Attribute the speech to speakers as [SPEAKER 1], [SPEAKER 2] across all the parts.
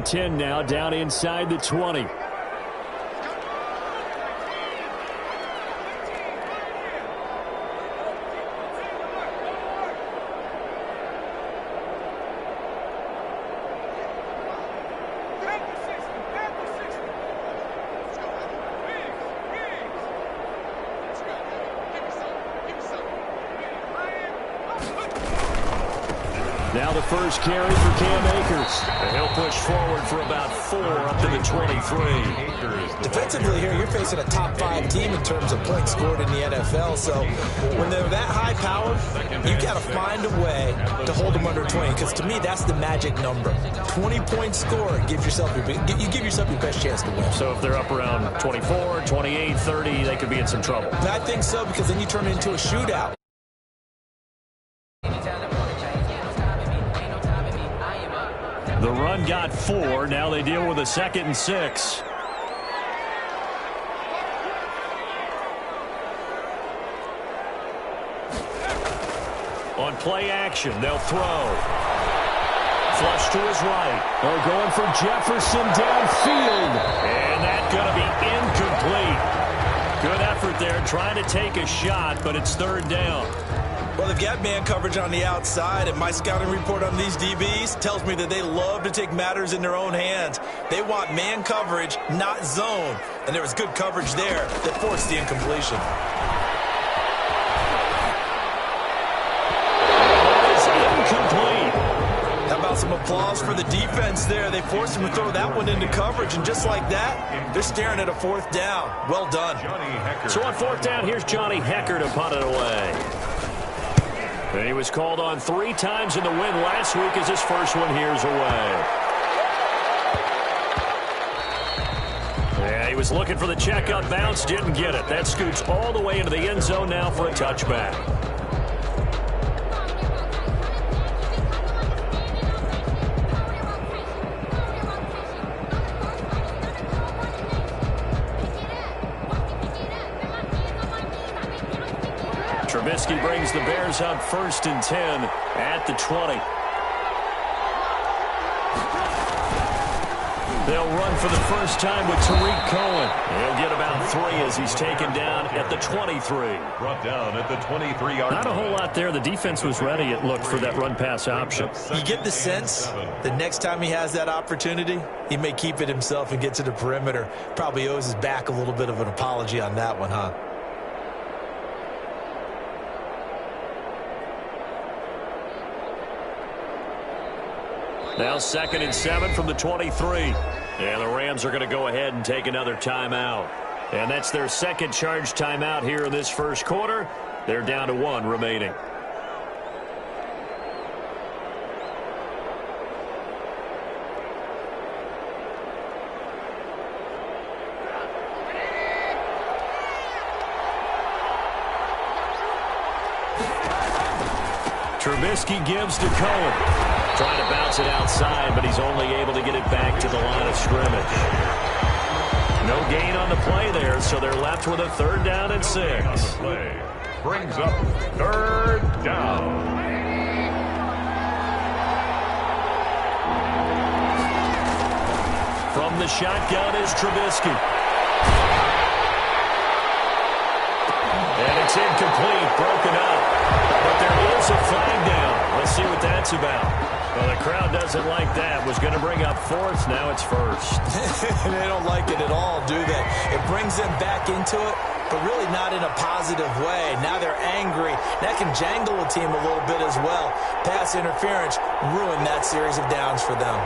[SPEAKER 1] and 10 now, down inside the 20. Now the first carry for Cam Akers.
[SPEAKER 2] And he'll push forward for about 4 up to the 23.
[SPEAKER 3] Defensively here, you're facing a top 5 team in terms of points scored in the NFL. So when they're that high powered, you got to find a way to hold them under 20. Because to me, that's the magic number. 20-point score, you give yourself your best chance to win.
[SPEAKER 2] So if they're up around 24, 28, 30, they could be in some trouble.
[SPEAKER 3] And I think so, because then you turn it into a shootout.
[SPEAKER 1] The run got 4. Now they deal with a 2nd and 6. On play action, they'll throw. Flush to his right. They're going for Jefferson downfield. And that's going to be incomplete. Good effort there, trying to take a shot, but it's 3rd down.
[SPEAKER 3] Well, they've got man coverage on the outside, and my scouting report on these DBs tells me that they love to take matters in their own hands. They want man coverage, not zone. And there was good coverage there that forced the incompletion.
[SPEAKER 1] It's incomplete.
[SPEAKER 3] How about some applause for the defense there? They forced him to throw that one into coverage, and just like that, they're staring at a 4th down. Well done.
[SPEAKER 1] So on 4th down, here's Johnny Hecker to punt it away. And he was called on 3 times in the win last week as his first one here's away. Yeah, he was looking for the checkup bounce, didn't get it. That scoots all the way into the end zone now for a touchback. Trubisky brings the Bears up 1st and 10 at the 20. They'll run for the first time with Tariq Cohen. He'll get about 3 as he's taken down at the 23.
[SPEAKER 4] Brought down at the 23-yard line.
[SPEAKER 1] Not a whole lot there. The defense was ready, it looked, for that run-pass option.
[SPEAKER 3] You get the sense that next time he has that opportunity, he may keep it himself and get to the perimeter. Probably owes his back a little bit of an apology on that one, huh?
[SPEAKER 1] Now 2nd and 7 from the 23. And the Rams are going to go ahead and take another timeout. And that's their 2nd charge timeout here in this first quarter. They're down to 1 remaining. Trubisky gives to Cohen. Trying to bounce it outside, but he's only able to get it back to the line of scrimmage. No gain on the play there, so they're left with a 3rd down and 6.
[SPEAKER 4] Play brings up 3rd down.
[SPEAKER 1] From the shotgun is Trubisky. And it's incomplete, broken up. But there is a flag down. Let's see what that's about. Well, the crowd doesn't like that. Was going to bring up 4th. Now it's 1st.
[SPEAKER 3] They don't like it at all, do they? It brings them back into it, but really not in a positive way. Now they're angry. That can jangle a team a little bit as well. Pass interference ruined that series of downs for them.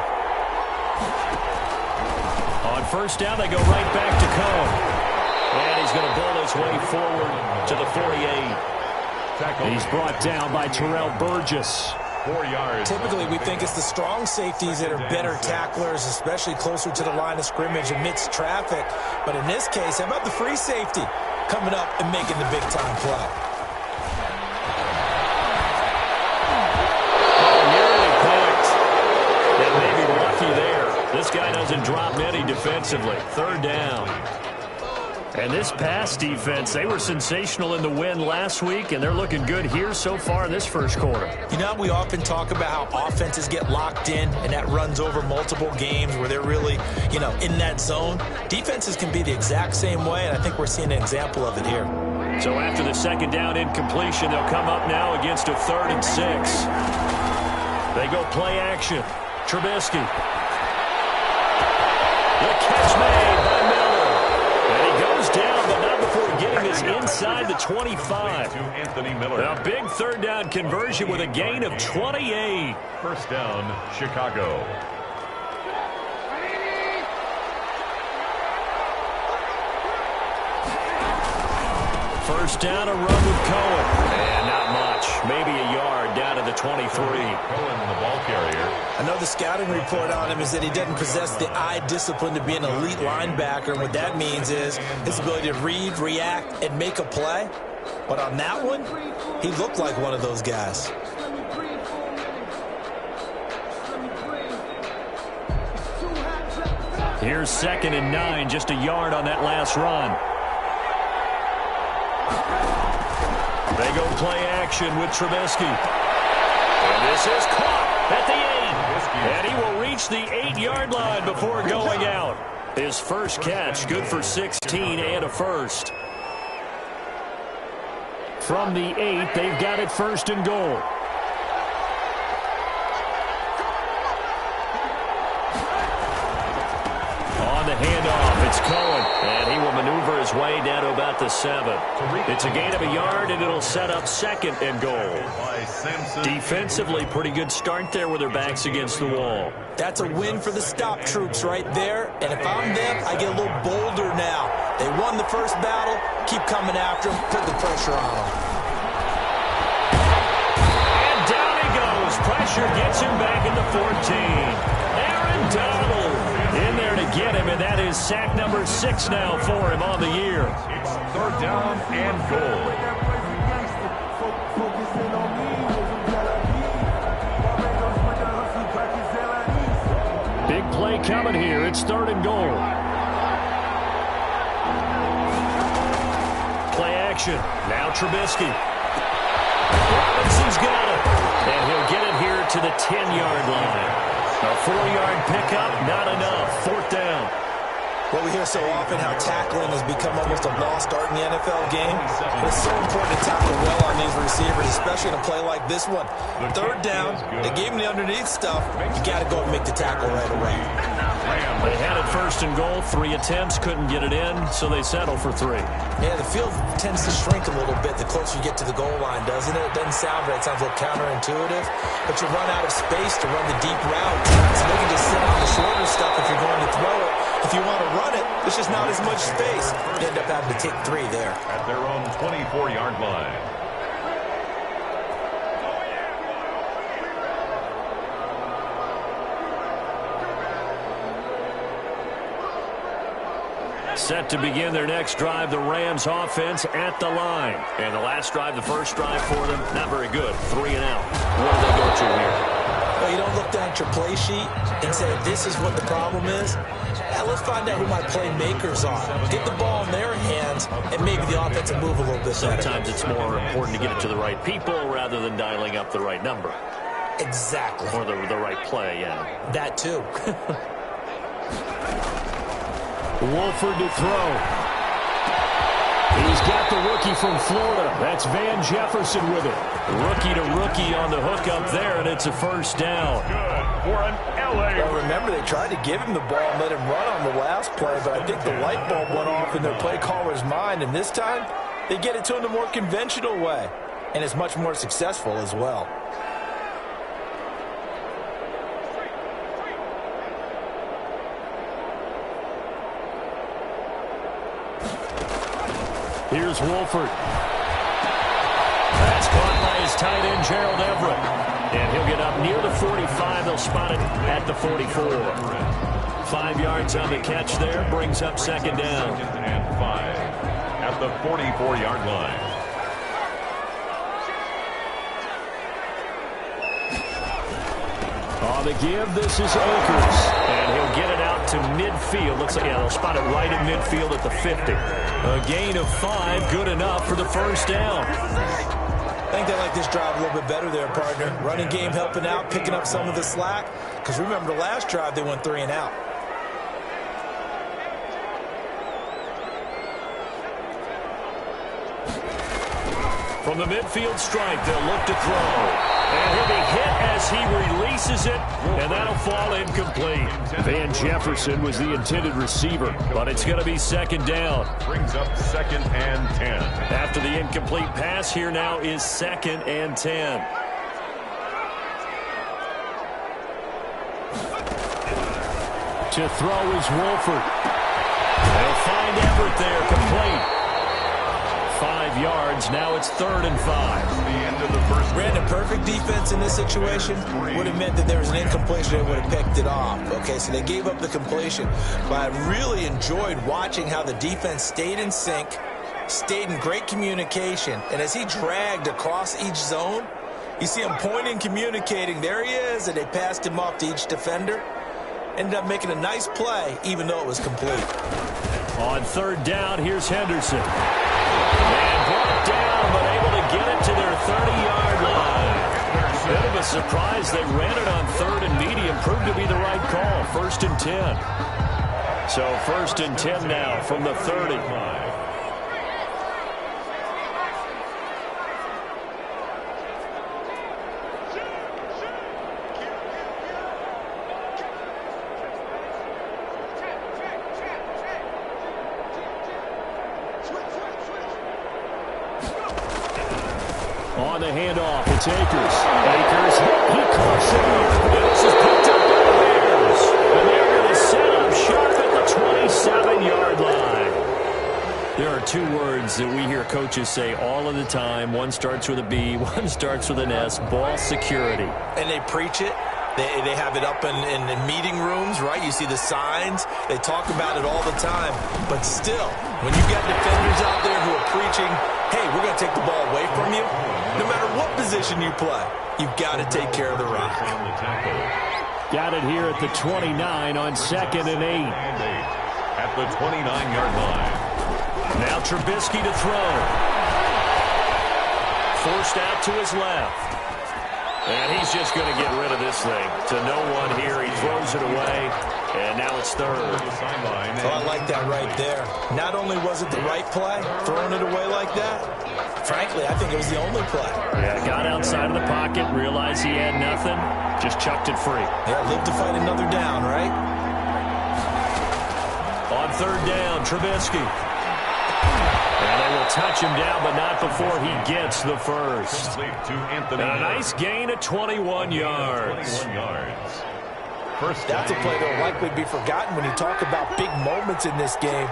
[SPEAKER 1] On 1st down, they go right back to Cohen. And he's going to bull his way forward to the 48. He's brought down by Terrell Burgess.
[SPEAKER 4] 4 yards.
[SPEAKER 3] Typically, we think it's the strong safeties that are better tacklers, especially closer to the line of scrimmage amidst traffic. But in this case, how about the free safety coming up and making the big-time play?
[SPEAKER 1] Nearly picked. That may be lucky there. This guy doesn't drop many defensively. 3rd down. And this pass defense, they were sensational in the win last week, and they're looking good here so far in this first quarter.
[SPEAKER 3] You know, we often talk about how offenses get locked in, and that runs over multiple games where they're really, you know, in that zone. Defenses can be the exact same way, and I think we're seeing an example of it here.
[SPEAKER 1] So after the second down incompletion, they'll come up now against a 3rd and 6. They go play action. Trubisky. The catch made by Miller. And he goes down, but not before getting this inside the 25. A big 3rd down conversion with a gain of 28.
[SPEAKER 4] First down, Chicago.
[SPEAKER 1] First down, a run with Cohen. And not much. Maybe a yard down to the 23.
[SPEAKER 4] Cohen, the ball carrier.
[SPEAKER 3] I know the scouting report on him is that he doesn't possess the eye discipline to be an elite linebacker. And what that means is his ability to read, react, and make a play. But on that one, he looked like one of those guys.
[SPEAKER 1] Here's 2nd and 9, just a yard on that last run. They go play action with Trubisky. And this is caught at the 8. And he will reach the 8-yard line before going out. His first catch, good for 16 and a first. From the 8, they've got it 1st and goal. On the handoff, it's Cohen. And he will maneuver his way down to about the 7. It's a gain of a yard, and it'll set up 2nd and goal. Defensively, pretty good start there with their backs against the wall.
[SPEAKER 3] That's a win for the stop troops right there. And if I'm them, I get a little bolder now. They won the first battle. Keep coming after them. Put the pressure on them.
[SPEAKER 1] And down he goes. Pressure gets him back in the 14. Aaron Donald in there to get him, and that is sack number 6 now for him on the year.
[SPEAKER 4] It's 3rd down and goal.
[SPEAKER 1] Big play coming here. It's 3rd and goal. Play action. Now Trubisky. Robinson's got it. And he'll get it here to the 10-yard line. A 4-yard pickup, not enough. 4th down.
[SPEAKER 3] Well, we hear so often how tackling has become almost a lost art in the NFL game. But it's so important to tackle well on these receivers, especially in a play like this one. 3rd down, they gave him the underneath stuff. You got to go and make the tackle right away.
[SPEAKER 1] They had it 1st and goal. 3 attempts, couldn't get it in, so they settle for 3.
[SPEAKER 3] Yeah, the field tends to shrink a little bit the closer you get to the goal line, doesn't it? It doesn't sound right. It sounds a little counterintuitive. But you run out of space to run the deep routes. So they can just sit on the shorter stuff if you're going to throw it. If you want to run it, there's just not as much space. You end up having to take 3 there.
[SPEAKER 4] At their own 24-yard line.
[SPEAKER 1] Set to begin their next drive, the Rams offense at the line. And the last drive, the first drive for them, not very good. 3 and out. Where do they go to here?
[SPEAKER 3] Well, you don't look down at your play sheet and say, this is what the problem is. Now, let's find out who my playmakers are. Get the ball in their hands, and maybe the offense will move a little bit better.
[SPEAKER 1] Sometimes it's more important to get it to the right people rather than dialing up the right number.
[SPEAKER 3] Exactly.
[SPEAKER 1] Or the right play, yeah.
[SPEAKER 3] That, too.
[SPEAKER 1] Wolford to throw. He's got the rookie from Florida. That's Van Jefferson with it. Rookie to rookie on the hook up there, and it's a 1st down.
[SPEAKER 4] Good for an LA.
[SPEAKER 3] Well, remember, they tried to give him the ball and let him run on the last play, but I think the light bulb went off in their play caller's mind, and this time they get it to him the more conventional way, and it's much more successful as well.
[SPEAKER 1] Here's Wolford. That's caught by his tight end, Gerald Everett. And he'll get up near the 45. They'll spot it at the 44. 5 yards on the catch there. Brings up 2nd down.
[SPEAKER 4] And 5 at the 44-yard line.
[SPEAKER 1] On the give, this is Akers. And he'll get it out to midfield. Looks like, yeah, they'll spot it right in midfield at the 50. A gain of 5, good enough for the first down.
[SPEAKER 3] I think they like this drive a little bit better there, partner. Running game helping out, picking up some of the slack. Because remember the last drive, they went 3 and out.
[SPEAKER 1] From the midfield stripe, they'll look to throw. And he'll be hit as he releases it, and that'll fall incomplete. Van Jefferson was the intended receiver, but it's going to be second down.
[SPEAKER 4] Brings up 2nd and 10.
[SPEAKER 1] After the incomplete pass, here now is 2nd and 10. To throw is Wolford. They'll find Everett there, complete. 5 yards. Now it's 3rd and 5.
[SPEAKER 4] The end of the first.
[SPEAKER 3] Brandon, perfect defense in this situation would have meant that there was an incompletion. They would have picked it off. Okay, so they gave up the completion. But I really enjoyed watching how the defense stayed in sync, stayed in great communication. And as he dragged across each zone, you see him pointing, communicating. There he is, and they passed him off to each defender. Ended up making a nice play, even though it was complete.
[SPEAKER 1] On 3rd down, here's Henderson. And brought down, but able to get it to their 30-yard line. Bit of a surprise. They ran it on 3rd and medium. Proved to be the right call. 1st and 10. So 1st and 10 now from the 30. On the handoff, it's Akers. Akers, he coughs it up. And this is picked up by the Bears. And they're going to set up shop at the 27-yard line. There are 2 words that we hear coaches say all of the time. One starts with a B, one starts with an S, ball security.
[SPEAKER 3] And they preach it. They have it up in meeting rooms, right? You see the signs. They talk about it all the time. But still, when you got defenders out there who are preaching, hey, we're going to take the ball away from you, no matter what position you play, you've got to take care of the rock.
[SPEAKER 1] Got it here at the 29 on 2nd and 8.
[SPEAKER 4] At the 29-yard line.
[SPEAKER 1] Now Trubisky to throw. Forced out to his left. And he's just going to get rid of this thing. To no one here. He throws it away. And now it's 3rd.
[SPEAKER 3] Oh, I like that right there. Not only was it the right play, throwing it away like that, frankly, I think it was the only play.
[SPEAKER 1] Yeah, got outside of the pocket, realized he had nothing, just chucked it free.
[SPEAKER 3] Yeah, live to fight another down, right?
[SPEAKER 1] On 3rd down, Trubisky. And they will touch him down, but not before he gets the first. And a nice gain of 21 yards.
[SPEAKER 3] That's a play that will likely be forgotten when you talk about big moments in this game.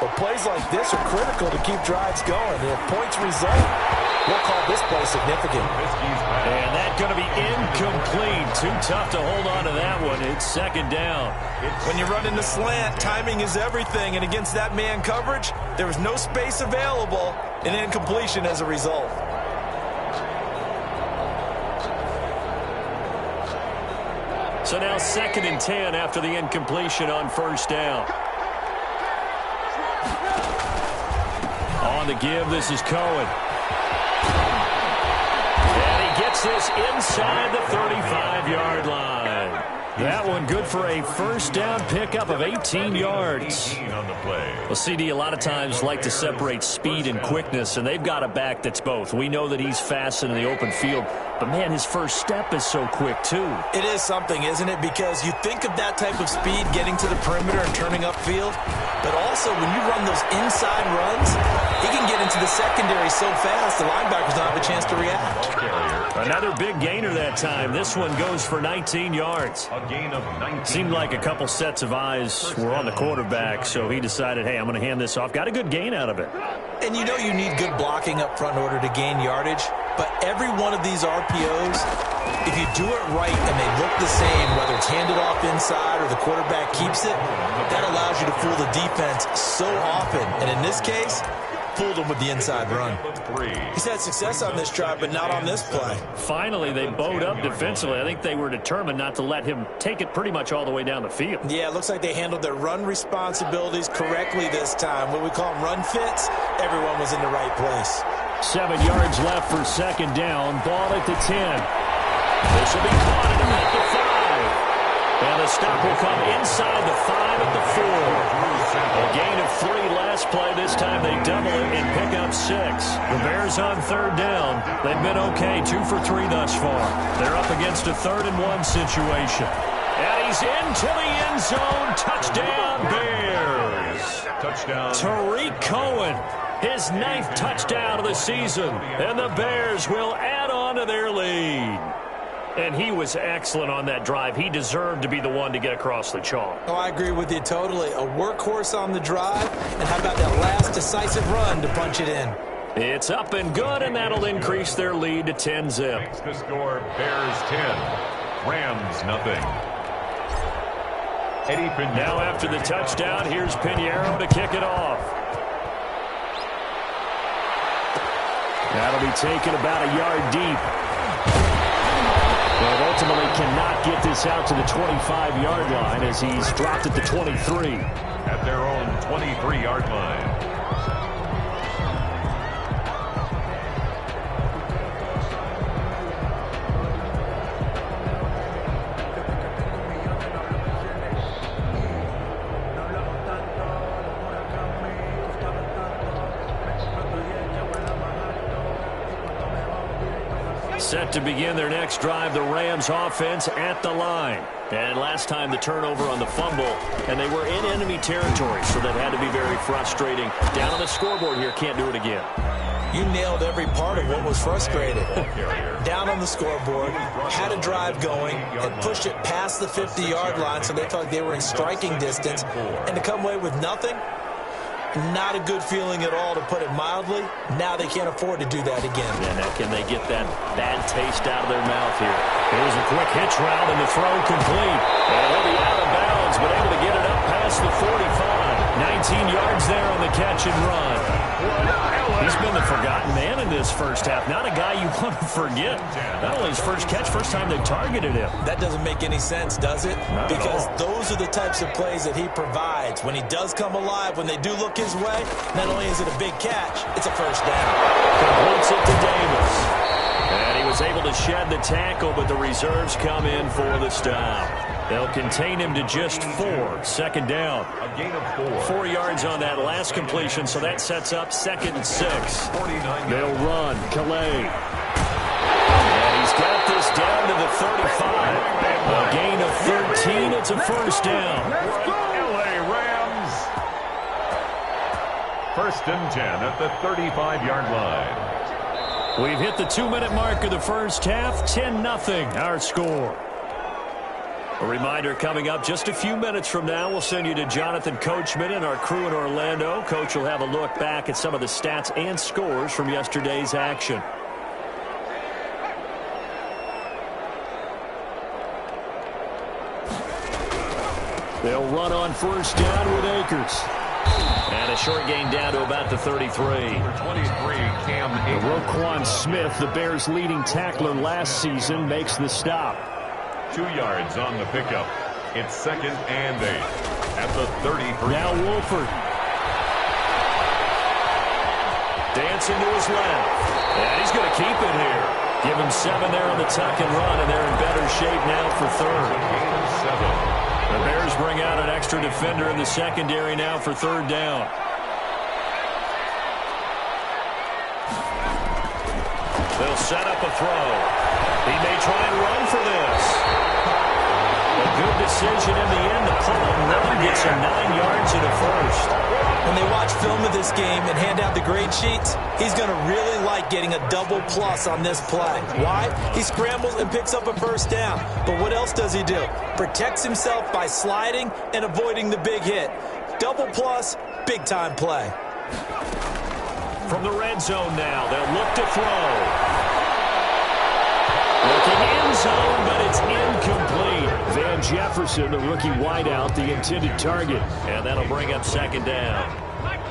[SPEAKER 3] But plays like this are critical to keep drives going. And if points result, we'll call this play significant.
[SPEAKER 1] And that's going to be incomplete. Too tough to hold on to that one. It's 2nd down.
[SPEAKER 3] When you're running the slant, timing is everything. And against that man coverage, there was no space available. And incompletion as a result.
[SPEAKER 1] So now 2nd and 10 after the incompletion on 1st down. On the give, this is Cohen. And he gets this inside the 35-yard line. That one good for a 1st down pickup of 18 yards. Well, CD, a lot of times like to separate speed and quickness, and they've got a back that's both. We know that he's fast in the open field, but, man, his first step is so quick, too.
[SPEAKER 3] It is something, isn't it? Because you think of that type of speed getting to the perimeter and turning upfield, but also when you run those inside runs, he can get into the secondary so fast the linebackers don't have a chance to react.
[SPEAKER 1] Another big gainer that time. This one goes for 19 yards.
[SPEAKER 4] A gain of 19.
[SPEAKER 1] Seemed like a couple sets of eyes were on the quarterback, so he decided, hey, I'm going to hand this off. Got a good gain out of it.
[SPEAKER 3] And you know you need good blocking up front in order to gain yardage, but every one of these RPOs, if you do it right and they look the same, whether it's handed off inside or the quarterback keeps it, that allows you to fool the defense so often. And in this case, fooled him with the inside run. He's had success on this drive, but not on this play.
[SPEAKER 1] Finally, they bowed up defensively. I think they were determined not to let him take it pretty much all the way down the field.
[SPEAKER 3] Yeah, it looks like they handled their run responsibilities correctly this time. What we call them run fits, everyone was in the right place.
[SPEAKER 1] 7 yards left for second down. Ball at the 10. This will be caught at about the 5. And the stop will come inside the 5 at the 4. A gain of 3 last play. This time they double it and pick up 6. The Bears on third down. They've been okay, 2 for 3 thus far. They're up against a 3rd and 1 situation. And he's into the end zone. Touchdown, Bears.
[SPEAKER 4] Touchdown.
[SPEAKER 1] Tariq Cohen, his 9th touchdown of the season. And the Bears will add on to their lead. And he was excellent on that drive. He deserved to be the one to get across the chalk.
[SPEAKER 3] Oh, I agree with you totally. A workhorse on the drive. And how about that last decisive run to punch it in?
[SPEAKER 1] It's up and good, and that'll increase their lead to 10-zip.
[SPEAKER 4] Makes the score Bears 10, Rams nothing. Eddie Pinheiro.
[SPEAKER 1] Now after the touchdown, here's Pinheiro to kick it off. That'll be taken about a yard deep. But ultimately cannot get this out to the 25-yard line as he's dropped at the 23.
[SPEAKER 4] At their own 23-yard line.
[SPEAKER 1] Set to begin their next drive, the Rams offense at the line. And last time the turnover on the fumble, and they were in enemy territory, so that had to be very frustrating. Down on the scoreboard here, can't do it again.
[SPEAKER 3] You nailed every part of what was frustrating. Down on the scoreboard, had a drive going, and pushed it past the 50-yard line, so they felt like they were in striking distance. And to come away with nothing, not a good feeling at all, to put it mildly. Now they can't afford to do that again.
[SPEAKER 1] And now can they get that bad taste out of their mouth here? Here's a quick hitch route, and the throw complete. And he'll be out of bounds, but able to get it up past the 45. 19 yards there on the catch and run. He's been the forgotten man in this first half. Not a guy you want to forget. Not only his first catch, first time they targeted him.
[SPEAKER 3] That doesn't make any sense, does it?
[SPEAKER 1] Not
[SPEAKER 3] because
[SPEAKER 1] at all.
[SPEAKER 3] Those are the types of plays that he provides. When he does come alive, when they do look his way, not only is it a big catch, it's a first down.
[SPEAKER 1] Completes it to Davis. And he was able to shed the tackle, but the reserves come in for the stop. They'll contain him to just 4. Second down.
[SPEAKER 4] A gain of 4.
[SPEAKER 1] 4 yards on that last completion, so that sets up 2nd and 6.
[SPEAKER 4] 49.
[SPEAKER 1] They'll run. Calais. And he's got this down to the 35. A gain of 13. It's a first down.
[SPEAKER 4] LA Rams. 1st and 10 at the 35-yard line.
[SPEAKER 1] We've hit the 2-minute mark of the first half. 10-0 our score. A reminder coming up just a few minutes from now, we'll send you to Jonathan Coachman and our crew in Orlando. Coach will have a look back at some of the stats and scores from yesterday's action. They'll run on first down with Akers. And a short gain down to about the 33.
[SPEAKER 4] 23, Cam Akers.
[SPEAKER 1] Roquan Smith, the Bears' leading tackler last season, makes the stop.
[SPEAKER 4] 2 yards on the pickup. It's 2nd and 8 at the 33.
[SPEAKER 1] Now Wolford. Dancing to his left. And he's going to keep it here. Give him 7 there on the tuck and run, and they're in better shape now for 3rd.
[SPEAKER 4] Gain of 7.
[SPEAKER 1] The Bears bring out an extra defender in the secondary now for 3rd down. They'll set up a throw. He may try and run for this. A good decision in the end to pull and run. Gets him 9 yards and a first.
[SPEAKER 3] When they watch film of this game and hand out the grade sheets, he's going to really like getting a double plus on this play. Why? He scrambles and picks up a first down. But what else does he do? Protects himself by sliding and avoiding the big hit. Double plus, big-time play.
[SPEAKER 1] From the red zone now, they'll look to throw. Looking end zone, but it's incomplete. Van Jefferson, the rookie wideout, the intended target. And that'll bring up 2nd down.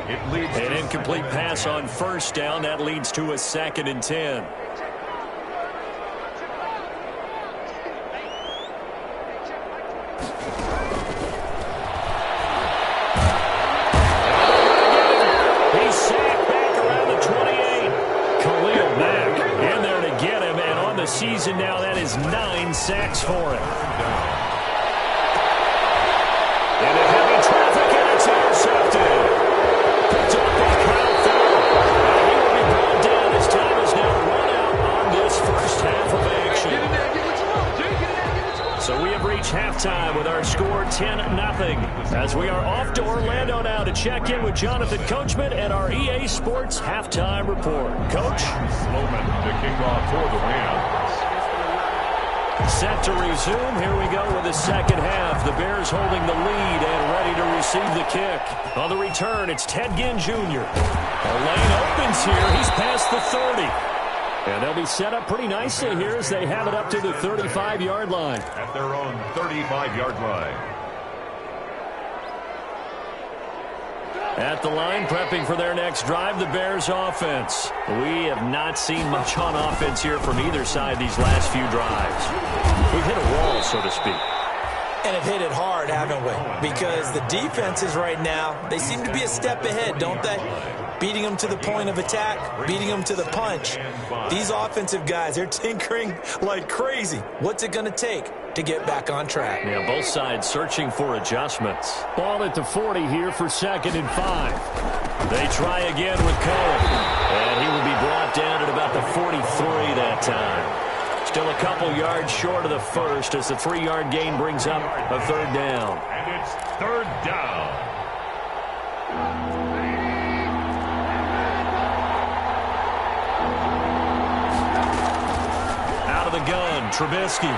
[SPEAKER 4] It leads
[SPEAKER 1] An incomplete pass on first down. That leads to a 2nd and 10. He's sacked back around the 28. Khalil Mack in there to get him, and on the season now, that is 9 sacks for him. And a heavy traffic, and it's intercepted. Picked up by Kyle Fuller. And he will be brought down. His time is now run out on this first half of action. So we have reached halftime with our score 10-0. As we are off to Orlando now to check in with Jonathan Coachman and our EA Sports halftime report. Coach?
[SPEAKER 4] Sloman to kick off for the Rams.
[SPEAKER 1] Set to resume. Here we go with the second half. The Bears holding the lead and ready to receive the kick. On the return, it's Ted Ginn Jr. The lane opens here. He's past the 30. And they'll be set up pretty nicely here as they have it up to the 35-yard line.
[SPEAKER 4] At their own 35-yard line.
[SPEAKER 1] At the line, prepping for their next drive, the Bears offense. We have not seen much on offense here from either side these last few drives. We've hit a wall, so to speak.
[SPEAKER 3] And have hit it hard, haven't we? Because the defenses right now, they seem to be a step ahead, don't they? Beating them to the point of attack, beating them to the punch. These offensive guys, they're tinkering like crazy. What's it going to take to get back on track?
[SPEAKER 1] Yeah, both sides searching for adjustments. Ball at the 40 here for 2nd and 5. They try again with Cohen. And he will be brought down at about the 43 that time. Still a couple yards short of the first as the 3-yard gain brings up a 3rd down.
[SPEAKER 4] And it's 3rd down.
[SPEAKER 1] Out of the gun, Trubisky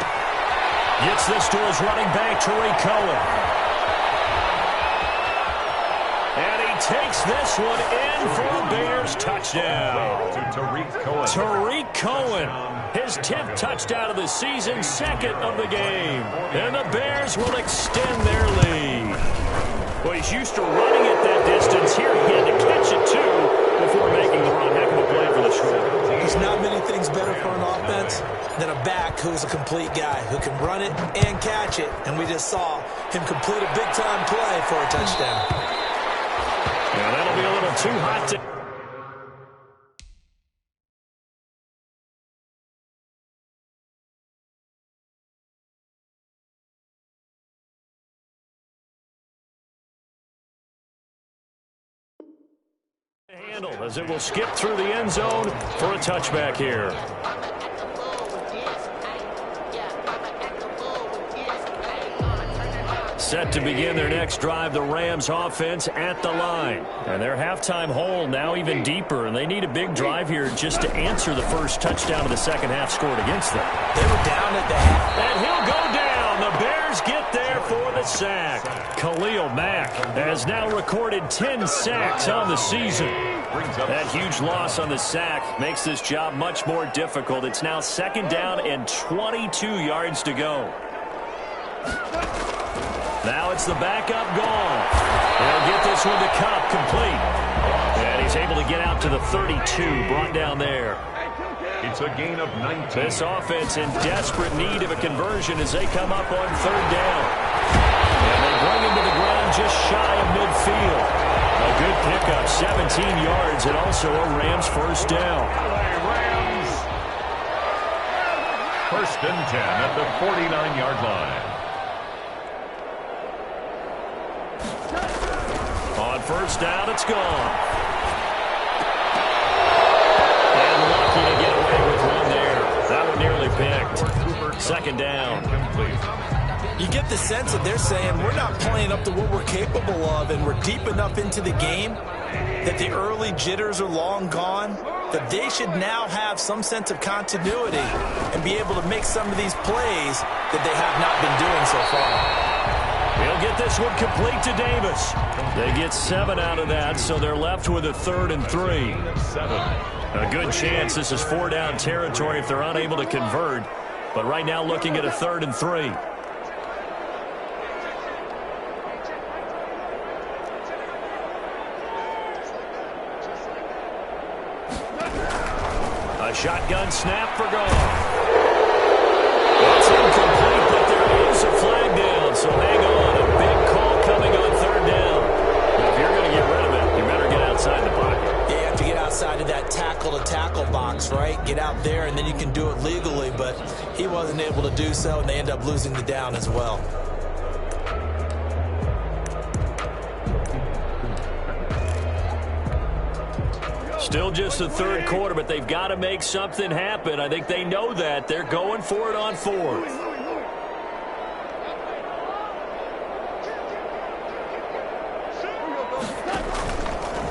[SPEAKER 1] gets this to his running back, Tariq Cohen. And he takes this one in for a Bears touchdown.
[SPEAKER 4] To Tariq Cohen.
[SPEAKER 1] Tariq Cohen, his 10th touchdown of the season, 2nd of the game. And the Bears will extend their lead. Well, he's used to running at that distance. Here he had to catch it, too, before making the run. Heck of a play for the score.
[SPEAKER 3] There's not many things better for an offense than a back who's a complete guy, who can run it and catch it. And we just saw him complete a big-time play for a touchdown.
[SPEAKER 1] Yeah, that'll be a little too hot to... handle as it will skip through the end zone for a touchback here. Set to begin their next drive, the Rams offense at the line. And their halftime hole now even deeper, and they need a big drive here just to answer the first touchdown of the second half scored against them.
[SPEAKER 3] They were down at the half.
[SPEAKER 1] And he'll go down. The Bears get there for the sack. Khalil Mack has now recorded 10 sacks on the season. That huge loss on the sack makes this job much more difficult. It's now 2nd down and 22 yards to go. Now it's the backup gone. They'll get this one to Cup, complete. And he's able to get out to the 32, brought down there.
[SPEAKER 4] It's a gain of 19.
[SPEAKER 1] This offense in desperate need of a conversion as they come up on 3rd down. And they bring him to the ground just shy of midfield. A good pickup, 17 yards, and also a Rams first down.
[SPEAKER 4] Rams. 1st and 10 at the 49-yard line.
[SPEAKER 1] On 1st down, it's gone. And lucky to get away with one there. That one nearly picked. 2nd down.
[SPEAKER 3] You get the sense that they're saying we're not playing up to what we're capable of, and we're deep enough into the game that the early jitters are long gone, that they should now have some sense of continuity and be able to make some of these plays that they have not been doing so far.
[SPEAKER 1] He'll get this one complete to Davis. They get 7 out of that, so they're left with a 3rd and 3. A good chance this is 4-down territory if they're unable to convert. But right now looking at a 3rd and 3. A shotgun snap for Goff. It's incomplete, but there is a flag down, so hang on. A big call coming on third down. If you're going to get rid of it, you better get outside the pocket.
[SPEAKER 3] Yeah, you have to get outside of that tackle-to-tackle box, right? Get out there, and then you can do it legally, but he wasn't able to do so, and they end up losing the down as well.
[SPEAKER 1] Still just the third quarter, but they've got to make something happen. I think they know that. They're going for it on fourth.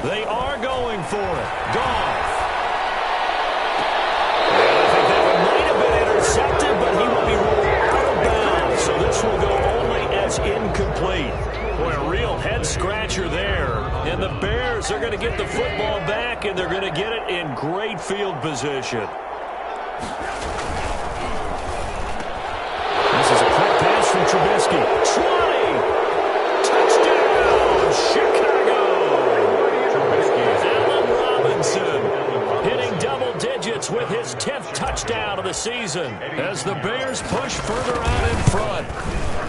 [SPEAKER 1] They are going for it. Goff. And I think that one might have been intercepted, but he will be rolled out of bounds. So this will go only as incomplete. Boy, a real head-scratcher there. And the Bears are going to get the football back, and they're going to get it in great field position. This is a quick pass from Trubisky. 20! Touchdown, Chicago! Allen Robinson hitting double digits with his 10th touchdown of the season as the Bears push further out in front.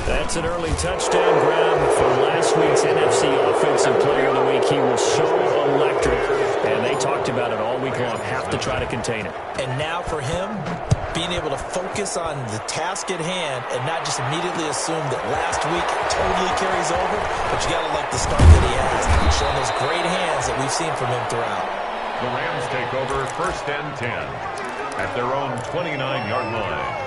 [SPEAKER 1] That's an early touchdown grab for last week's NFC Offensive Player of the Week. He was so electric, and they talked about it all week long. Have to try to contain it.
[SPEAKER 3] And now for him, being able to focus on the task at hand and not just immediately assume that last week totally carries over, but you got to like the start that he has. He's showing those great hands that we've seen from him throughout.
[SPEAKER 4] The Rams take over 1st and 10 at their own 29-yard line.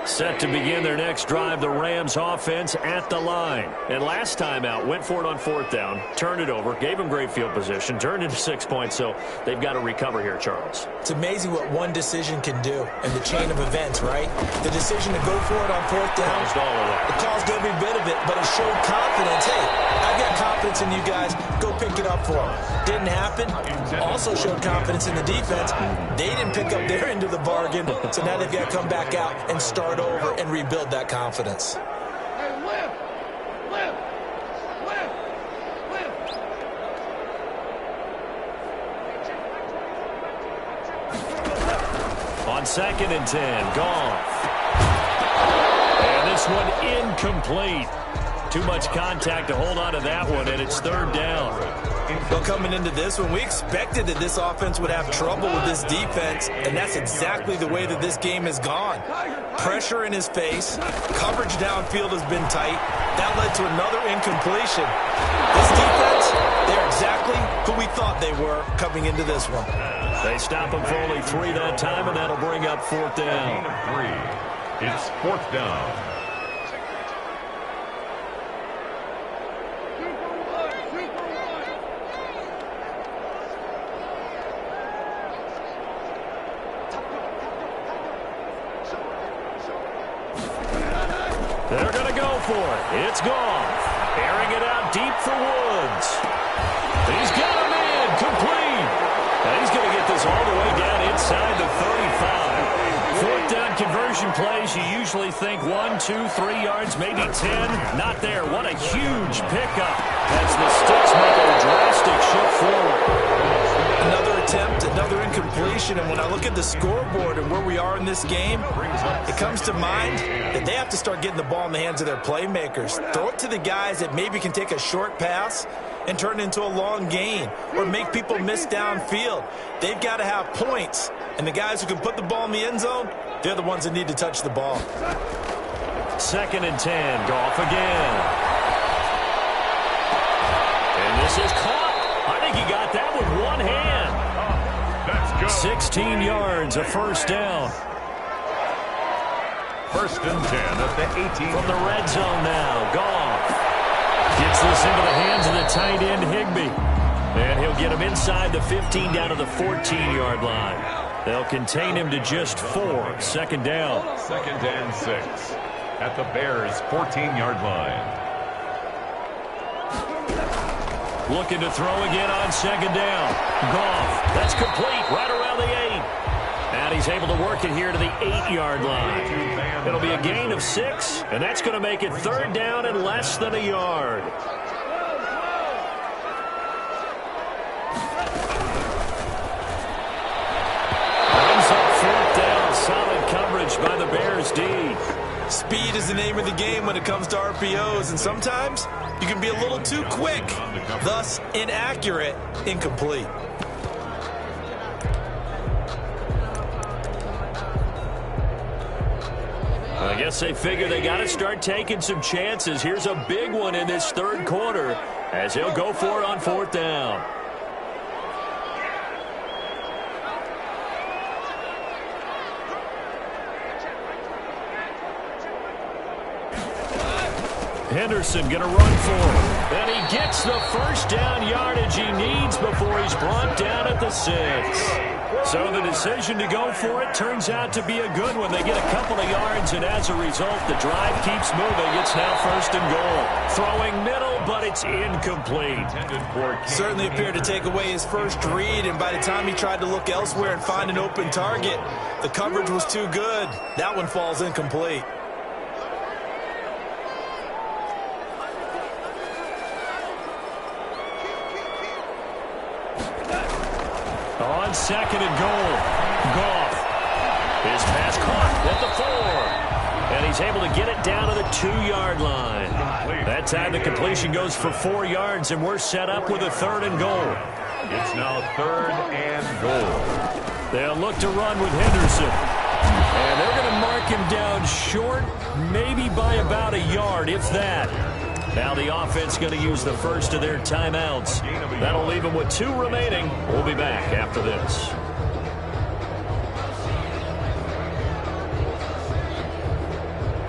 [SPEAKER 1] Set to begin their next drive, the Rams offense at the line. And last time out, went for it on 4th down, turned it over, gave them great field position, turned into 6 points, so they've got to recover here, Charles.
[SPEAKER 3] It's amazing what one decision can do in the chain of events, right? The decision to go for it on 4th down,
[SPEAKER 1] Caused all of that.
[SPEAKER 3] it caused every bit of it, but it showed confidence. Hey, I've got confidence in you guys. Go pick it up for them. Didn't happen. Also showed confidence in the defense. They didn't pick up their end of the bargain, so now they've got to come back out and start over and rebuild that confidence.
[SPEAKER 1] On 2nd and 10, Goff. And this one incomplete. Too much contact to hold on to that one, and it's 3rd down.
[SPEAKER 3] Well, coming into this one, we expected that this offense would have trouble with this defense, and that's exactly the way that this game has gone. Pressure in his face, coverage downfield has been tight. That led to another incompletion. This defense, they're exactly who we thought they were coming into this one.
[SPEAKER 1] They stop him for only 3 that time, and that'll bring up 4th down.
[SPEAKER 4] 3. It's 4th down.
[SPEAKER 1] They're going to go for it. It's Goff. Airing it out deep for Woods. He's got him in. Complete. And he's going to get this all the way down inside the 35. 4th down conversion plays, you usually think 1, 2, 3 yards, maybe 10. Not there. What a huge pickup as the Sticks make a drastic shift forward.
[SPEAKER 3] Another attempt, another incompletion, and when I look at the scoreboard and where we are in this game, it comes to mind that they have to start getting the ball in the hands of their playmakers. Throw it to the guys that maybe can take a short pass and turn it into a long gain or make people miss downfield. They've got to have points, and the guys who can put the ball in the end zone, they're the ones that need to touch the ball.
[SPEAKER 1] 2nd and 10, Goff again. And this is caught. I think he got that with one hand. 16 yards, a 1st down.
[SPEAKER 4] 1st and 10 at the 18.
[SPEAKER 1] From the red zone now, Goff gets this into the hands of the tight end, Higbee. And he'll get him inside the 15 down to the 14-yard line. They'll contain him to just 4. 2nd down.
[SPEAKER 4] 2nd and 6 at the Bears' 14-yard line.
[SPEAKER 1] Looking to throw again on 2nd down. Goff, that's complete right around the 8. And he's able to work it here to the 8-yard line. It'll be a gain of 6, and that's going to make it 3rd down and less than a yard. coverage by the Bears D.
[SPEAKER 3] Speed is the name of the game when it comes to RPOs, and sometimes you can be a little too quick, thus inaccurate, incomplete.
[SPEAKER 1] I guess they figure they got to start taking some chances. Here's a big one in this third quarter as he'll go for it on fourth down. Henderson going to run for it. And he gets the first down yardage he needs before he's brought down at the 6. So the decision to go for it turns out to be a good one. They get a couple of yards, and as a result, the drive keeps moving. It's now first and goal. Throwing middle, but it's incomplete.
[SPEAKER 3] Certainly appeared to take away his first read, and by the time he tried to look elsewhere and find an open target, the coverage was too good. That one falls incomplete.
[SPEAKER 1] On second and goal, Goff. His pass caught at the 4. And he's able to get it down to the 2-yard line. That time the completion goes for 4 yards, and we're set up with a third and goal.
[SPEAKER 4] It's now third and goal.
[SPEAKER 1] They'll look to run with Henderson. And they're going to mark him down short, maybe by about a yard, if that. Now the offense going to use the first of their timeouts. That'll leave them with 2 remaining. We'll be back after this.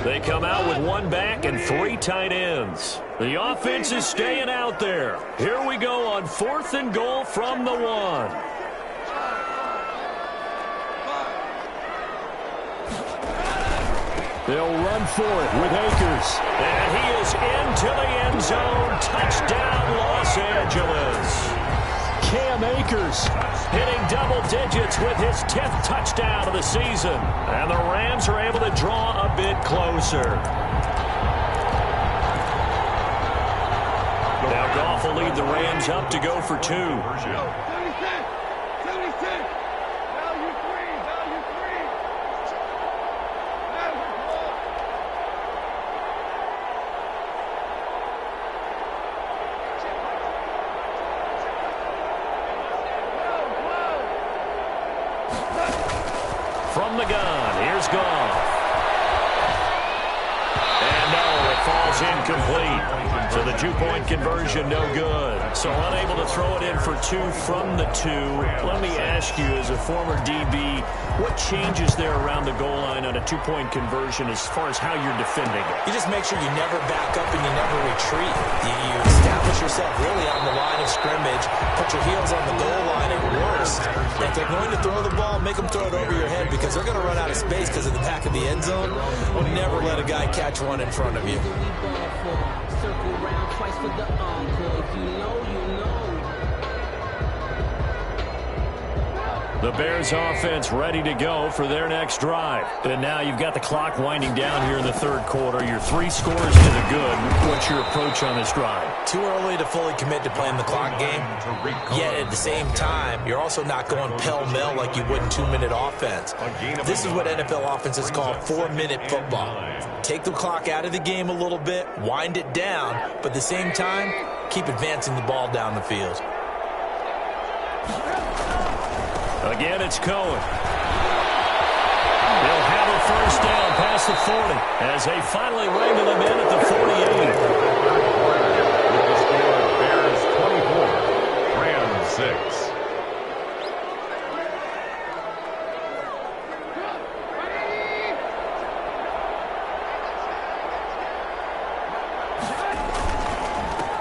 [SPEAKER 1] They come out with 1 back and 3 tight ends. The offense is staying out there. Here we go on fourth and goal from the 1. They'll run for it with Akers. And he is into the end zone. Touchdown, Los Angeles. Cam Akers hitting double digits with his 10th touchdown of the season. And the Rams are able to draw a bit closer. Now Goff will lead the Rams up to go for 2. From the gun, here's Goff. And no, it falls incomplete. So the 2-point conversion, no good. So unable to throw it in for 2 from the 2. Let me ask you, as a former DB, what changes there around the goal line on a 2-point conversion as far as how you're defending it?
[SPEAKER 3] You just make sure you never back up and you never retreat. You establish yourself really on the line of scrimmage, put your heels on the goal line at worst. If they're going to throw the ball, make them throw it over your head because they're going to run out of space because of the back of the end zone. Never let a guy catch one in front of you.
[SPEAKER 5] Circle round twice for the encore. If you know, you know.
[SPEAKER 1] The Bears offense ready to go for their next drive. And now you've got the clock winding down here in the third quarter. You're 3 scores to the good. What's your approach on this drive?
[SPEAKER 3] Too early to fully commit to playing the clock game. Yet at the same time, you're also not going pell-mell like you would in 2-minute offense. This is what NFL offenses call 4-minute football. Take the clock out of the game a little bit, wind it down, but at the same time, keep advancing the ball down the field.
[SPEAKER 1] Again, it's Cohen. They'll have a first down past the 40 as they finally wrangle them in at the 48.
[SPEAKER 4] With the score, Bears 24, Rams 6.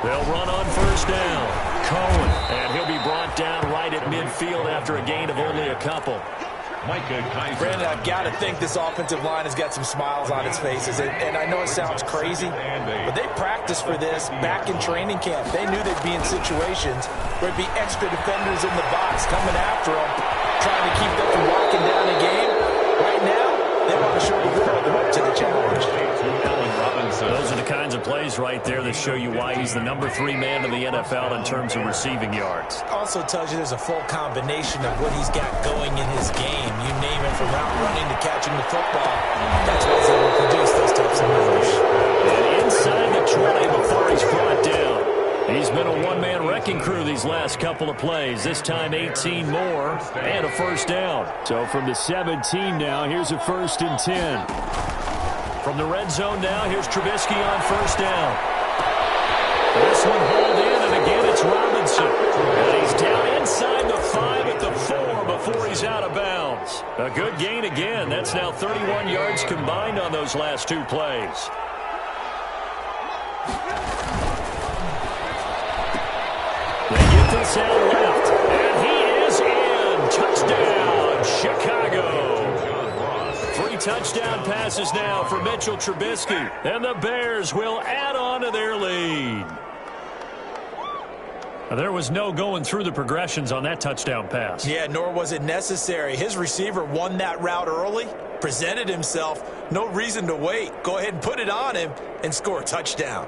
[SPEAKER 1] They'll run on first down. Cohen, and he'll be brought down right at midfield after a gain of only a couple.
[SPEAKER 3] Brandon, I've got to think this offensive line has got some smiles on its faces. And I know it sounds crazy, but they practiced for this back in training camp. They knew they'd be in situations where there'd be extra defenders in the box coming after them, trying to keep them from locking down the game. Right now, they want to show the world up to the challenge.
[SPEAKER 1] Those are the kinds of plays right there that show you why he's the number 3 man in the NFL in terms of receiving yards.
[SPEAKER 3] Also tells you there's a full combination of what he's got going in his game. You name it, from route running to catching the football. That's why he's able to produce those types of numbers.
[SPEAKER 1] And inside the 20 before he's brought down. He's been a one-man wrecking crew these last couple of plays. This time 18 more and a first down. So from the 17 now, here's a 1st and 10. From the red zone now, here's Trubisky on first down. This one hauled in, and again it's Robinson. And he's down inside the 5 at the 4 before he's out of bounds. A good gain again. That's now 31 yards combined on those last 2 plays. They get this out left, and he is in. Touchdown, Chicago. 3 touchdown passes now for Mitchell Trubisky, and the Bears will add on to their lead. There was no going through the progressions on that touchdown pass.
[SPEAKER 3] Yeah, nor was it necessary. His receiver won that route early, presented himself, no reason to wait. Go ahead and put it on him and score a touchdown.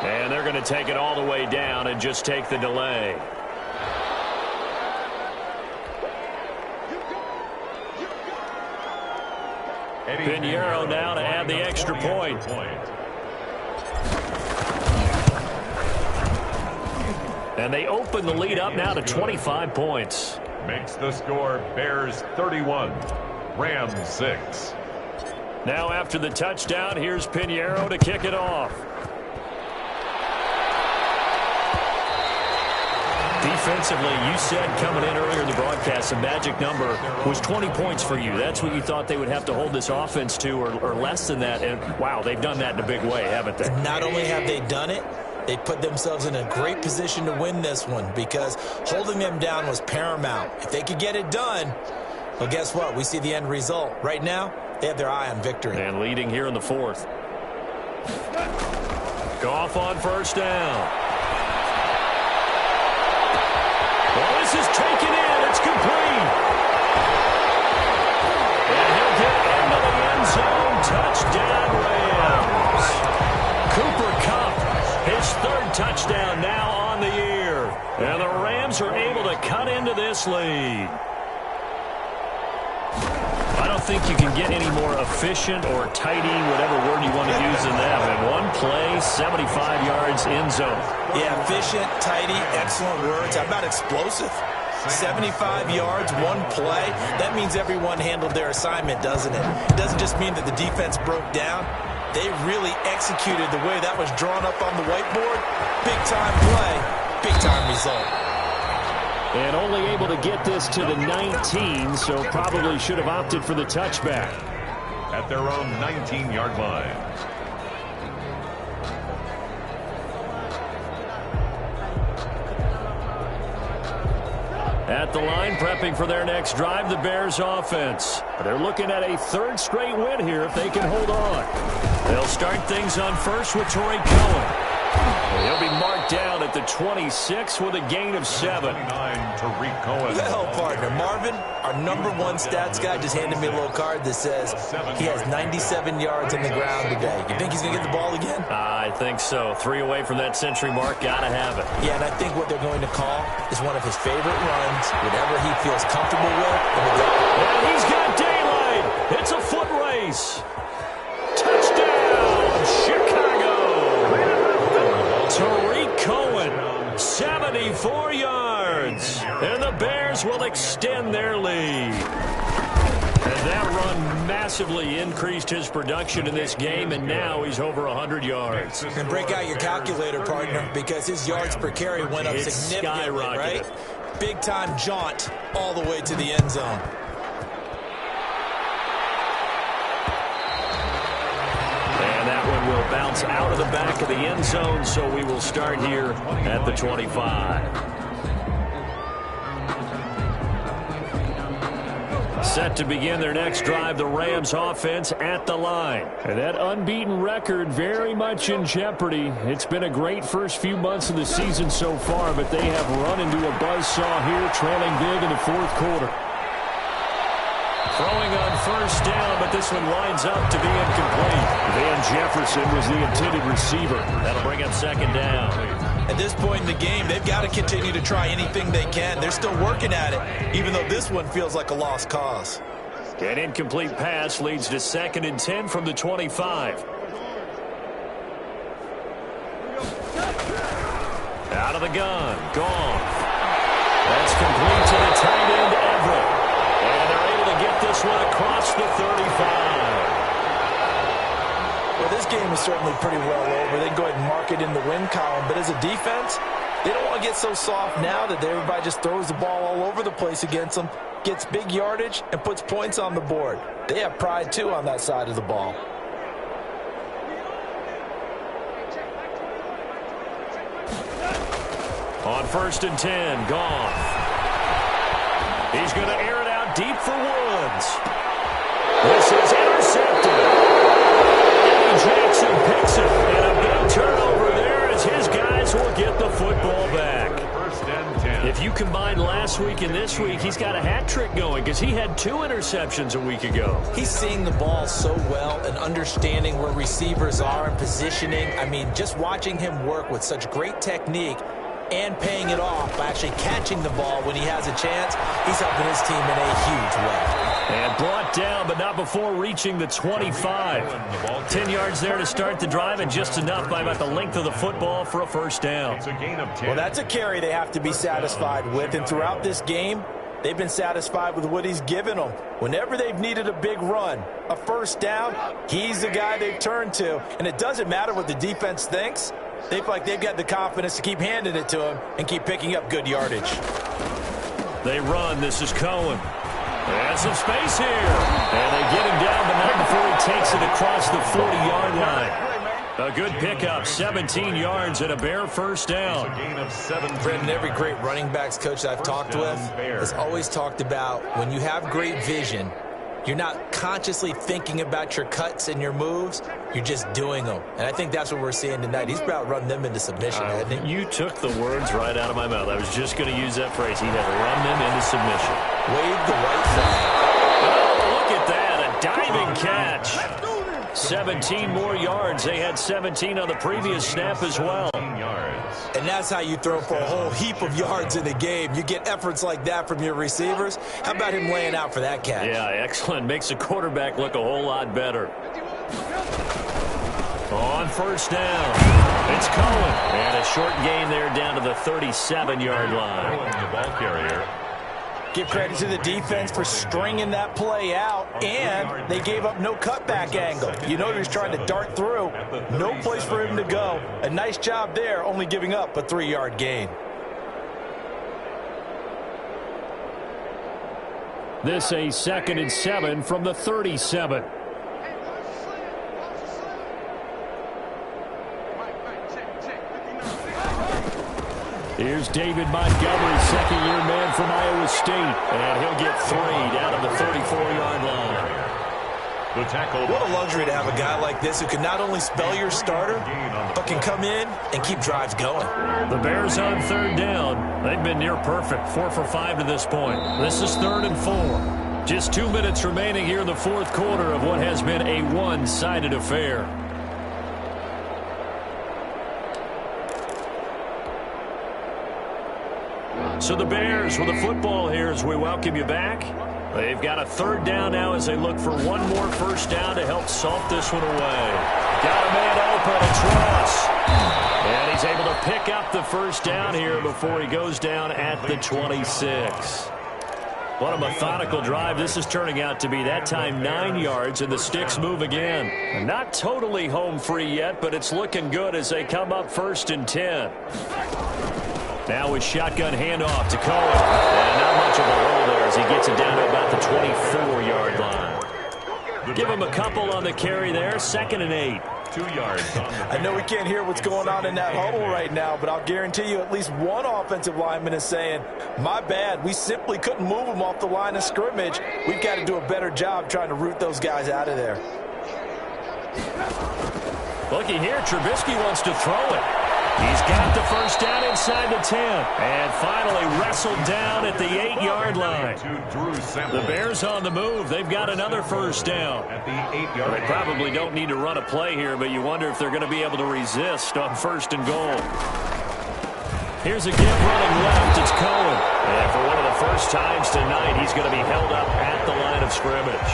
[SPEAKER 1] And they're going to take it all the way down and just take the delay. Pinheiro now to add the extra point. And they open the lead up now to 25 points.
[SPEAKER 4] Makes the score Bears 31, Rams 6.
[SPEAKER 1] Now after the touchdown, here's Pinheiro to kick it off. Defensively, you said coming in earlier in the broadcast, the magic number was 20 points for you. That's what you thought they would have to hold this offense to, or less than that. And, wow, they've done that in a big way, haven't they?
[SPEAKER 3] Not only have they done it, they put themselves in a great position to win this one, because holding them down was paramount. If they could get it done, well, guess what? We see the end result. Right now, they have their eye on victory.
[SPEAKER 1] And leading here in the 4th. Goff on first down. Well, this is taken in. It's complete. And he'll get into the end zone. Touchdown, Rams. Cooper Kupp, his 3rd touchdown now on the year. And the Rams are able to cut into this lead. I don't think you can get any more efficient or tidy, whatever word you want to use in that. In one play, 75 yards end zone.
[SPEAKER 3] Yeah, efficient, tidy, excellent words. How about explosive? 75 yards, one play. That means everyone handled their assignment, doesn't it? It doesn't just mean that the defense broke down. They really executed the way that was drawn up on the whiteboard. Big-time play, big-time result.
[SPEAKER 1] And only able to get this to the 19, so probably should have opted for the touchback.
[SPEAKER 4] At their own 19-yard line.
[SPEAKER 1] At the line, prepping for their next drive, the Bears offense. They're looking at a 3rd straight win here if they can hold on. They'll start things on first with Tariq Cohen. He'll be marked down at the 26 with a gain of 7.
[SPEAKER 4] Tariq Cohen.
[SPEAKER 3] Well, partner, Marvin, our #1 stats guy, just handed me a little card that says he has 97 yards on the ground today. You think he's going to get the ball again?
[SPEAKER 1] I think so. 3 away from that century mark. Got to have it.
[SPEAKER 3] Yeah, and I think what they're going to call is one of his favorite runs, whatever he feels comfortable with.
[SPEAKER 1] And he's got daylight. It's a foot race. Touchdown, Chicago. Tariq Cohen, 74 yards. And the Bears will extend their lead. And that run massively increased his production in this game, and now he's over 100 yards.
[SPEAKER 3] And break out your calculator, partner, because his yards per carry went up significantly, right? Big-time jaunt all the way to the end zone.
[SPEAKER 1] And that one will bounce out of the back of the end zone, so we will start here at the 25. Set to begin their next drive, the Rams offense at the line. And that unbeaten record very much in jeopardy. It's been a great first few months of the season so far, but they have run into a buzzsaw here, trailing big in the fourth quarter. Throwing on first down, but this one winds up to be incomplete. Van Jefferson was the intended receiver. That'll bring up second down.
[SPEAKER 3] At this point in the game, they've got to continue to try anything they can. They're still working at it, even though this one feels like a lost cause.
[SPEAKER 1] An incomplete pass leads to 2nd and 10 from the 25. Out of the gun. Gone. That's complete to the tight end, Everett. And they're able to get this one across the 35.
[SPEAKER 3] Well, this game is certainly pretty well over. They can go ahead and mark it in the win column. But as a defense, they don't want to get so soft now that everybody just throws the ball all over the place against them, gets big yardage, and puts points on the board. They have pride, too, on that side of the ball.
[SPEAKER 1] On 1st and 10, Goff. He's going to air it out deep for Woods. This is intercepted. Jackson picks it, and a big turnover there as his guys will get the football back.
[SPEAKER 4] 1st and 10.
[SPEAKER 1] If you combine last week and this week, he's got a hat trick going because he had 2 interceptions a week ago.
[SPEAKER 3] He's seeing the ball so well and understanding where receivers are and positioning. I mean, just watching him work with such great technique and paying it off by actually catching the ball when he has a chance, he's helping his team in a huge way.
[SPEAKER 1] And brought down, but not before reaching the 25. 10 yards there to start the drive, and just enough by about the length of the football for a first down.
[SPEAKER 4] It's a gain of 10.
[SPEAKER 3] Well, that's a carry they have to be satisfied with, and throughout this game, they've been satisfied with what he's given them. Whenever they've needed a big run, a first down, he's the guy they've turned to. And it doesn't matter what the defense thinks. They feel like they've got the confidence to keep handing it to him and keep picking up good yardage.
[SPEAKER 1] They run. This is Cohen. Has some space here. And they get him down, but not before he takes it across the 40-yard line. A good pickup, 17 yards and a Bear first down.
[SPEAKER 4] It's a gain of 7.
[SPEAKER 3] Brendan, every great running backs coach I've talked with has always talked about when you have great vision, you're not consciously thinking about your cuts and your moves. You're just doing them. And I think that's what we're seeing tonight. He's about running them into submission, hasn't he?
[SPEAKER 1] You took the words right out of my mouth. I was just going to use that phrase. He had run them into submission.
[SPEAKER 3] Wave the white flag.
[SPEAKER 1] Oh, look at that. A diving catch. 17 more yards. They had 17 on the previous snap as well.
[SPEAKER 3] And that's how you throw for a whole heap of yards in a game. You get efforts like that from your receivers. How about him laying out for that catch?
[SPEAKER 1] Yeah, excellent. Makes the quarterback look a whole lot better. On first down, it's Cohen. And a short gain there down to the 37-yard line.
[SPEAKER 4] The ball carrier.
[SPEAKER 3] Give credit to the defense for stringing that play out, and they gave up no cutback angle. You know he was trying to dart through. No place for him to go. A nice job there, only giving up a 3-yard gain.
[SPEAKER 1] This a 2nd and 7 from the 37. Here's David Montgomery, second-year man from Iowa State. And he'll get 3 down to the 34-yard line.
[SPEAKER 4] The tackle.
[SPEAKER 3] What a luxury to have a guy like this who can not only spell your starter, but can come in and keep drives going.
[SPEAKER 1] The Bears on 3rd down. They've been near perfect, 4 for 5 to this point. This is 3rd and 4. Just 2 minutes remaining here in the fourth quarter of what has been a one-sided affair. So the Bears with the football here as we welcome you back. They've got a 3rd down now as they look for one more first down to help salt this one away. Got a man open. It's Ross. And he's able to pick up the first down here before he goes down at the 26. What a methodical drive this is turning out to be. That time 9 yards, and the sticks move again. And not totally home free yet, but it's looking good as they come up 1st and 10. Now with shotgun handoff to Cohen. And not much of a hole there as he gets it down to about the 24-yard line. Give him a couple on the carry there. 2nd and 8.
[SPEAKER 4] 2 yards on the pickup.
[SPEAKER 3] I know we can't hear what's going on in that huddle right now, but I'll guarantee you at least one offensive lineman is saying, my bad, we simply couldn't move them off the line of scrimmage. We've got to do a better job trying to root those guys out of there.
[SPEAKER 1] Looky here, Trubisky wants to throw it. He's got the first down inside the 10. And finally wrestled down at the 8-yard line. The Bears on the move. They've got another first down.
[SPEAKER 4] At the 8-yard line.
[SPEAKER 1] They probably don't need to run a play here, but you wonder if they're going to be able to resist on first and goal. Here's a give running left. It's Cohen. And for one of the first times tonight, he's going to be held up at the line of scrimmage.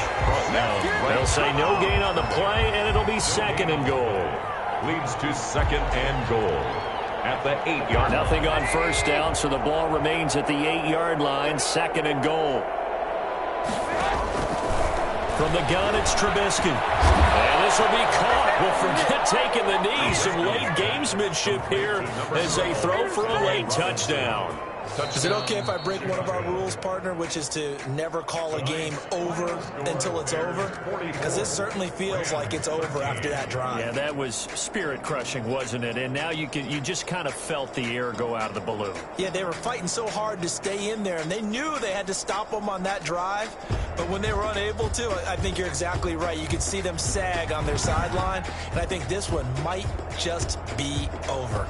[SPEAKER 1] They'll say no gain on the play, and it'll be second and goal.
[SPEAKER 4] Leads to second and goal at the 8-yard line.
[SPEAKER 1] Nothing on first down, so the ball remains at the 8-yard line, second and goal. From the gun, it's Trubisky. And this will be caught. Well, forget taking the knee. Some late gamesmanship here as they throw for a late touchdown.
[SPEAKER 3] Is it okay if I break one of our rules, partner, which is to never call a game over until it's over? Because this certainly feels like it's over after that drive.
[SPEAKER 1] Yeah, that was spirit-crushing, wasn't it? And now you just kind of felt the air go out of the balloon.
[SPEAKER 3] Yeah, they were fighting so hard to stay in there, and they knew they had to stop them on that drive. But when they were unable to, I think you're exactly right. You could see them sag on their sideline, and I think this one might just be over.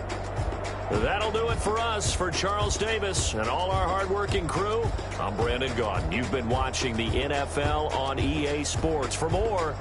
[SPEAKER 1] That'll do it for us. For Charles Davis and all our hardworking crew, I'm Brandon Gaudin. You've been watching the NFL on EA Sports. For more,